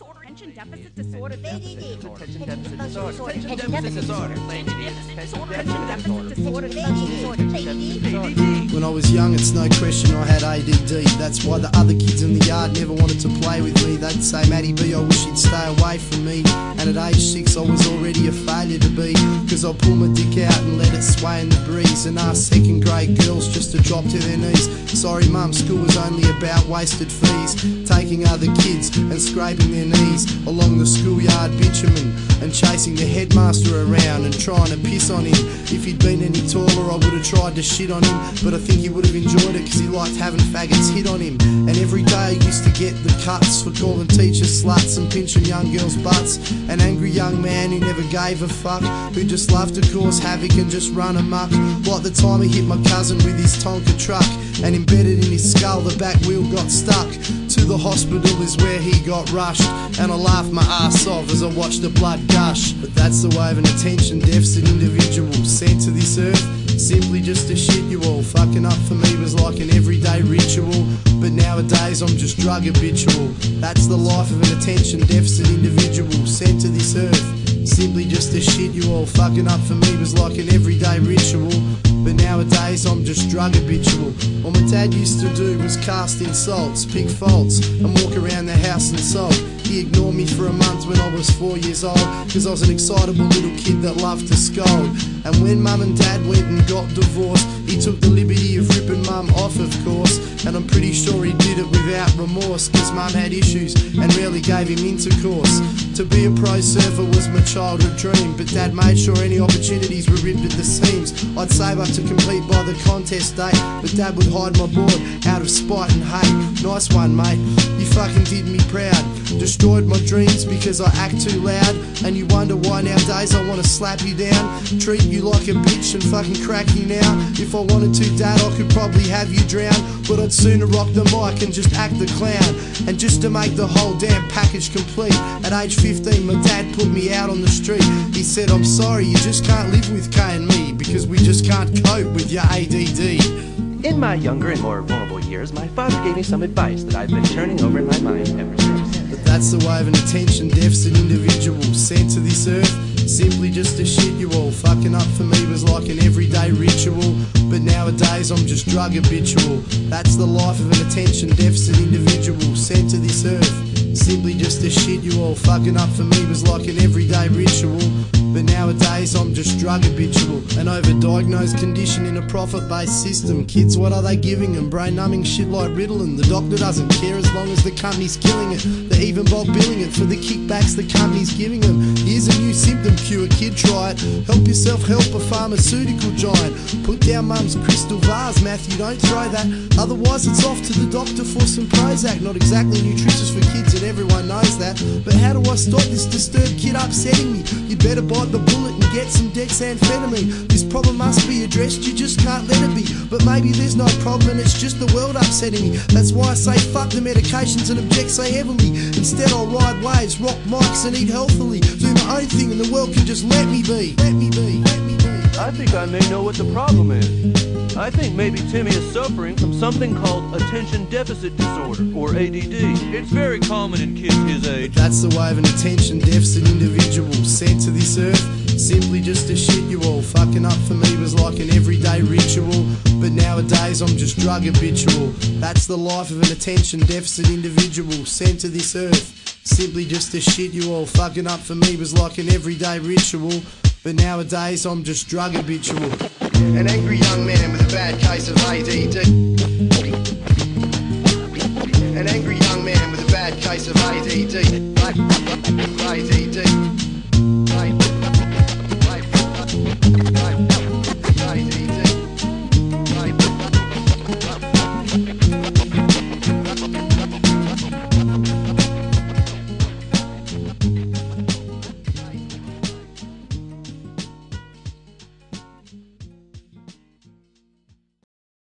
disorder, attention deficit disorder, ADD, attention deficit disorder, attention deficit disorder, attention deficit disorder, ADD. When I was young, it's no question I had ADD. That's why the other kids in the yard never wanted to play with me. They'd say, Matty B, I wish you'd stay away from me. And at age 6 I was already a failure to be, cause I pulled my dick out and let it sway in the breeze, and asked second grade girls just to drop to their knees. Sorry mum, school was only about wasted fees, taking other kids and scraping their knees along the schoolyard bitumen, and chasing the headmaster around and trying to piss on him. If he'd been any taller I would have tried to shit on him, but I think he would have enjoyed it cause he liked having faggots hit on him. And every day I used to get the cuts for calling teachers sluts and pinching young girls' butts. An angry young man who never gave a fuck, who just loved to cause havoc and just run amok. Like the time he hit my cousin with his Tonka truck, and embedded in his skull the back wheel got stuck. To the hospital is where he got rushed, and I laughed my ass off as I watched the blood gush. But that's the way of an attention deficit individual sent to this earth, simply just to shit you all. Fucking up for me was like an everyday ritual, but nowadays I'm just drug habitual. That's the life of an attention deficit individual sent to this earth, simply just to shit you all. Fucking up for me was like an everyday ritual, but nowadays I'm just drug habitual. All my dad used to do was cast insults, pick faults, and walk around the house and sulk. He ignored me for a month when I was 4 years old, cause I was an excitable little kid that loved to scold. And when mum and dad went and got divorced, he took the liberty of ripping mum off, of course. And I'm pretty sure he did it without remorse, cause mum had issues and rarely gave him intercourse. To be a pro surfer was my childhood dream, but dad made sure any opportunities were ripped at the seams. I'd save up to complete by the contest date, but dad would hide my board out of spite and hate. Nice one, mate, you fucking did me proud. Destroyed my dreams because I act too loud, and you wonder why nowadays I wanna slap you down, treat you like a bitch and fucking crack you now. If I wanted to, dad, I could probably have you drown, but I'd sooner rock the mic and just act the clown. And just to make the whole damn package complete, at age 15 my dad put me out on the street. He said, I'm sorry, you just can't live with Kay and me, because we just can't cope with your ADD. In my younger and more vulnerable years, my father gave me some advice that I've been turning over in my mind ever since. But that's the way of an attention deficit individual sent to this earth, simply just to shit you all. Fucking up for me was like an everyday ritual, but nowadays I'm just drug habitual. That's the life of an attention deficit individual sent to this earth, simply just to shit you all. Fucking up for me was like an everyday ritual, but nowadays I'm just drug habitual. An overdiagnosed condition in a profit-based system. Kids, what are they giving them? Brain-numbing shit like Ritalin. The doctor doesn't care as long as the company's killing it. They're even bulk billing it for the kickbacks the company's giving them. Here's a new symptom cure, kid, try it. Help yourself help a pharmaceutical giant. Put down mum's crystal vase, Matthew, don't throw that. Otherwise it's off to the doctor for some Prozac. Not exactly nutritious for kids and everyone knows that, but how do I stop this disturbed kid upsetting me? You'd better bite the bullet and get some dexamphetamine. This problem must be addressed, you just can't let it be. But maybe there's no problem and it's just the world upsetting me. That's why I say fuck the medications and object so heavily. Instead I'll ride waves, rock mics and eat healthily. Do my own thing and the world can just let me be. Let me be, let me be. I think I may know what the problem is. I think maybe Timmy is suffering from something called attention deficit disorder, or ADD. It's very common in kids his age. That's the way of an attention deficit individual sent to this earth, simply just to shit you all. Fucking up for me was like an everyday ritual, but nowadays I'm just drug habitual. That's the life of an attention deficit individual sent to this earth, simply just to shit you all. Fucking up for me was like an everyday ritual, but nowadays I'm just drug habitual. An angry young man with a bad case of ADD.